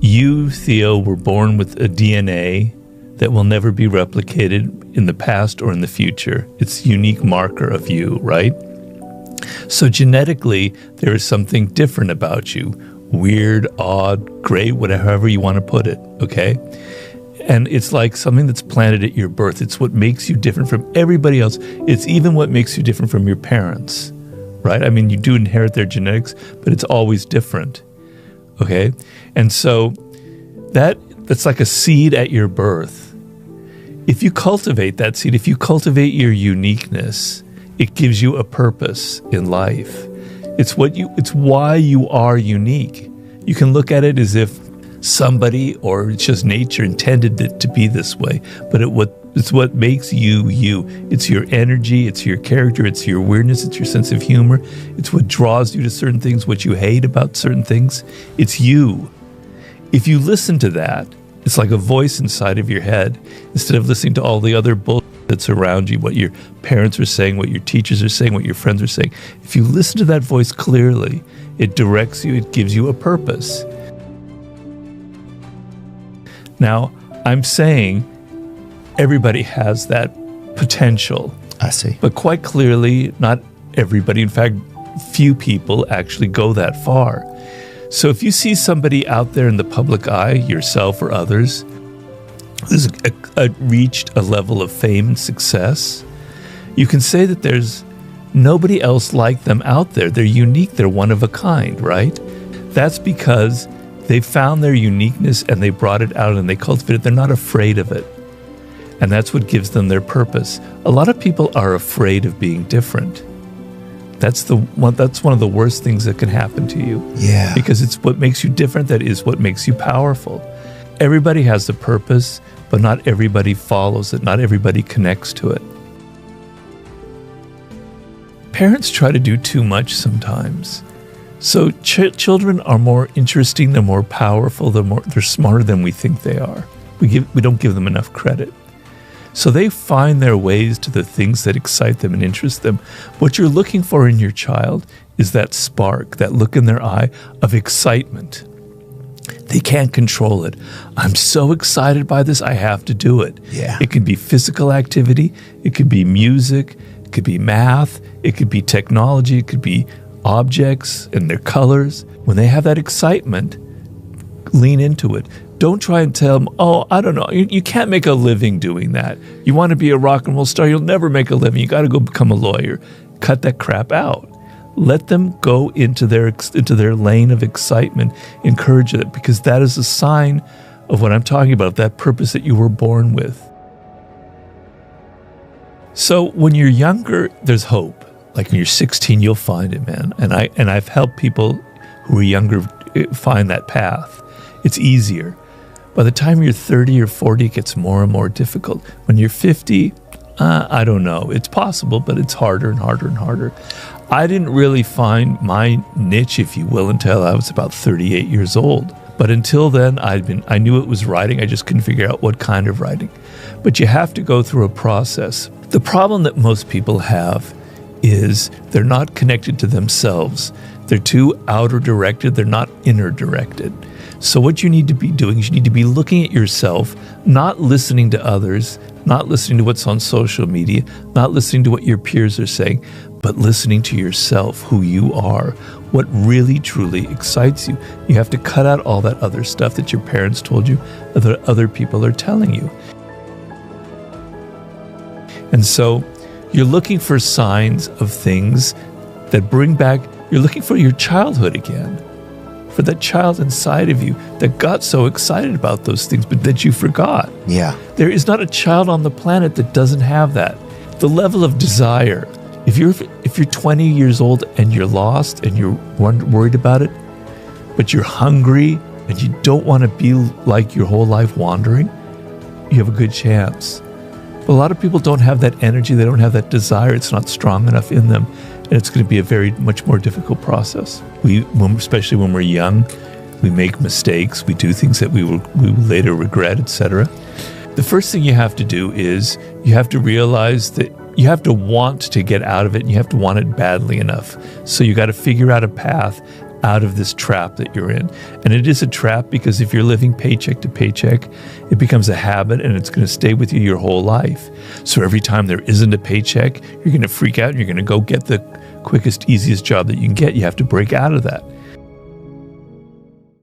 You, Theo, were born with a DNA that will never be replicated in the past or in the future. It's a unique marker of you, right? So genetically, there is something different about you. Weird, odd, great, whatever you want to put it, okay? And it's like something that's planted at your birth. It's what makes you different from everybody else. It's even what makes you different from your parents, right? I mean, you do inherit their genetics, but it's always different, okay? And so that's like a seed at your birth. If you cultivate that seed, if you cultivate your uniqueness, it gives you a purpose in life. It's why you are unique. You can look at it as if somebody or it's just nature intended it to be this way, but it's what makes you you. It's your energy, it's your character, it's your weirdness, it's your sense of humor. It's what draws you to certain things, what you hate about certain things. It's you. If you listen to that, it's like a voice inside of your head instead of listening to all the other bullshit that's around you, what your parents are saying, what your teachers are saying, what your friends are saying. If you listen to that voice clearly, it directs you, it gives you a purpose. Now, I'm saying everybody has that potential. I see. But quite clearly, not everybody. In fact, few people actually go that far. So if you see somebody out there in the public eye, yourself or others, who's reached a level of fame and success, you can say that there's nobody else like them out there. They're unique. They're one of a kind, right? That's because they found their uniqueness and they brought it out and they cultivated it. They're not afraid of it. And that's what gives them their purpose. A lot of people are afraid of being different. That's one of the worst things that can happen to you. Yeah. Because it's what makes you different that is what makes you powerful. Everybody has a purpose, but not everybody follows it. Not everybody connects to it. Parents try to do too much sometimes. So children are more interesting, they're more powerful, they're smarter than we think they are. We don't give them enough credit. So they find their ways to the things that excite them and interest them. What you're looking for in your child is that spark, that look in their eye of excitement. They can't control it. I'm so excited by this, I have to do it. Yeah. It can be physical activity, it could be music, it could be math, it could be technology, it could be objects and their colors. When they have that excitement, lean into it. Don't try and tell them, oh, I don't know, you can't make a living doing that. You want to be a rock and roll star, you'll never make a living. You got to go become a lawyer. Cut that crap out. Let them go into their lane of excitement. Encourage it, because that is a sign of what I'm talking about, that purpose that you were born with. So when you're younger, there's hope. Like when you're 16, you'll find it, man. And I've helped people who are younger find that path. It's easier. By the time you're 30 or 40, it gets more and more difficult. When you're 50, I don't know. It's possible, but it's harder and harder and harder. I didn't really find my niche, if you will, until I was about 38 years old. But until then, I knew it was writing. I just couldn't figure out what kind of writing. But you have to go through a process. The problem that most people have is they're not connected to themselves. They're too outer directed. They're not inner directed. So what you need to be doing is you need to be looking at yourself, not listening to others, not listening to what's on social media, not listening to what your peers are saying, but listening to yourself, who you are, what really truly excites you. You have to cut out all that other stuff that your parents told you, that other people are telling you. And so you're looking for signs of things that bring back, you're looking for your childhood again. For that child inside of you that got so excited about those things, but that you forgot. Yeah. There is not a child on the planet that doesn't have that. The level of desire. If you're 20 years old and you're lost and you're worried about it, but you're hungry and you don't want to be like your whole life wandering, you have a good chance. But a lot of people don't have that energy. They don't have that desire. It's not strong enough in them. And it's going to be a much more difficult process. Especially when we're young, we make mistakes. We do things that we will later regret, etc. The first thing you have to do is you have to realize that you have to want to get out of it, and you have to want it badly enough. So you got to figure out a path out of this trap that you're in. And it is a trap because if you're living paycheck to paycheck, it becomes a habit and it's going to stay with you your whole life. So every time there isn't a paycheck, you're going to freak out and you're going to go get the quickest, easiest job that you can get. You have to break out of that.